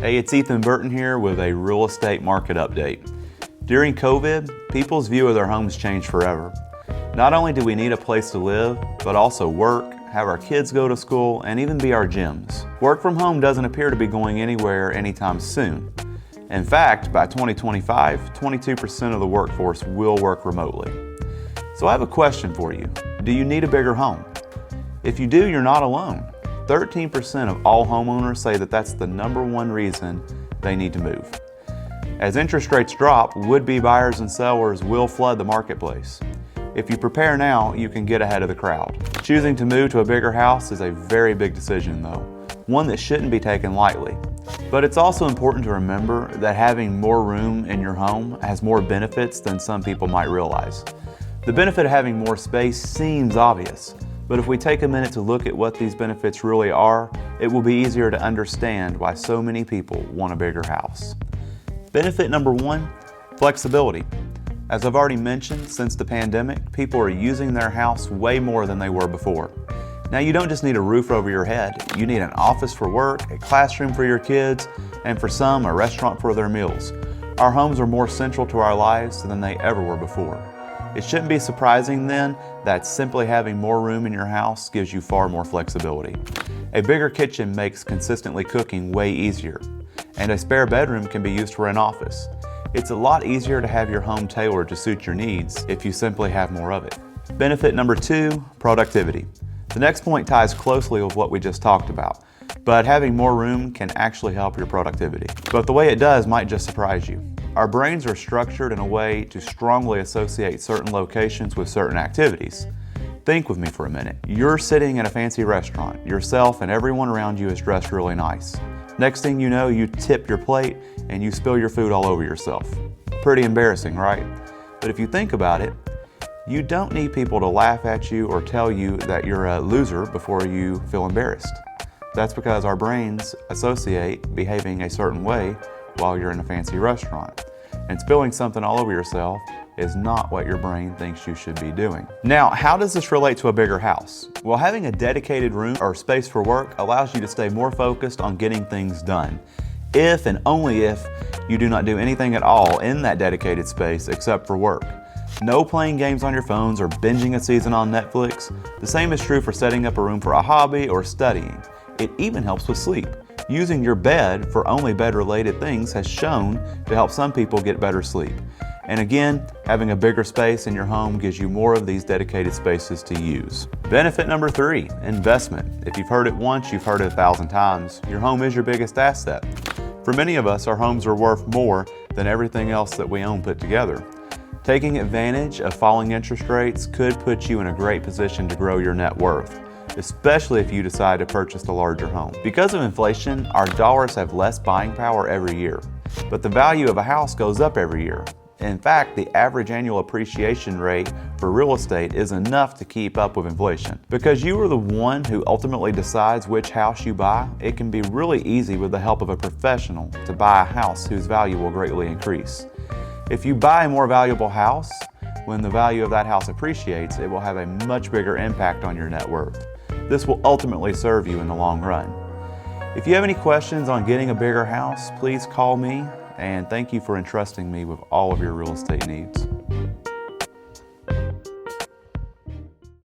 Hey, it's Ethan Burton here with a real estate market update. During COVID, people's view of their homes changed forever. Not only do we need a place to live, but also work, have our kids go to school, and even be our gyms. Work from home doesn't appear to be going anywhere anytime soon. In fact, by 2025, 22% of the workforce will work remotely. So I have a question for you. Do you need a bigger home? If you do, you're not alone. 13% of all homeowners say that that's the #1 reason they need to move. As interest rates drop, would-be buyers and sellers will flood the marketplace. If you prepare now, you can get ahead of the crowd. Choosing to move to a bigger house is a very big decision though, one that shouldn't be taken lightly. But it's also important to remember that having more room in your home has more benefits than some people might realize. The benefit of having more space seems obvious, but if we take a minute to look at what these benefits really are, it will be easier to understand why so many people want a bigger house. Benefit number 1, flexibility. As I've already mentioned, since the pandemic, people are using their house way more than they were before. Now you don't just need a roof over your head, you need an office for work, a classroom for your kids, and for some, a restaurant for their meals. Our homes are more central to our lives than they ever were before. It shouldn't be surprising then that simply having more room in your house gives you far more flexibility. A bigger kitchen makes consistently cooking way easier, and a spare bedroom can be used for an office. It's a lot easier to have your home tailored to suit your needs if you simply have more of it. Benefit number 2, productivity. The next point ties closely with what we just talked about, but having more room can actually help your productivity. But the way it does might just surprise you. Our brains are structured in a way to strongly associate certain locations with certain activities. Think with me for a minute. You're sitting at a fancy restaurant. Yourself and everyone around you is dressed really nice. Next thing you know, you tip your plate and you spill your food all over yourself. Pretty embarrassing, right? But if you think about it, you don't need people to laugh at you or tell you that you're a loser before you feel embarrassed. That's because our brains associate behaving a certain way while you're in a fancy restaurant. And spilling something all over yourself is not what your brain thinks you should be doing. Now, how does this relate to a bigger house? Well, having a dedicated room or space for work allows you to stay more focused on getting things done. If and only if you do not do anything at all in that dedicated space except for work. No playing games on your phones or binging a season on Netflix. The same is true for setting up a room for a hobby or studying. It even helps with sleep. Using your bed for only bed-related things has shown to help some people get better sleep. And again, having a bigger space in your home gives you more of these dedicated spaces to use. Benefit number 3, investment. If you've heard it once, you've heard it 1,000 times. Your home is your biggest asset. For many of us, our homes are worth more than everything else that we own put together. Taking advantage of falling interest rates could put you in a great position to grow your net worth, especially if you decide to purchase a larger home. Because of inflation, our dollars have less buying power every year, but the value of a house goes up every year. In fact, the average annual appreciation rate for real estate is enough to keep up with inflation. Because you are the one who ultimately decides which house you buy, it can be really easy with the help of a professional to buy a house whose value will greatly increase. If you buy a more valuable house, when the value of that house appreciates, it will have a much bigger impact on your net worth. This will ultimately serve you in the long run. If you have any questions on getting a bigger house, please call me, and thank you for entrusting me with all of your real estate needs.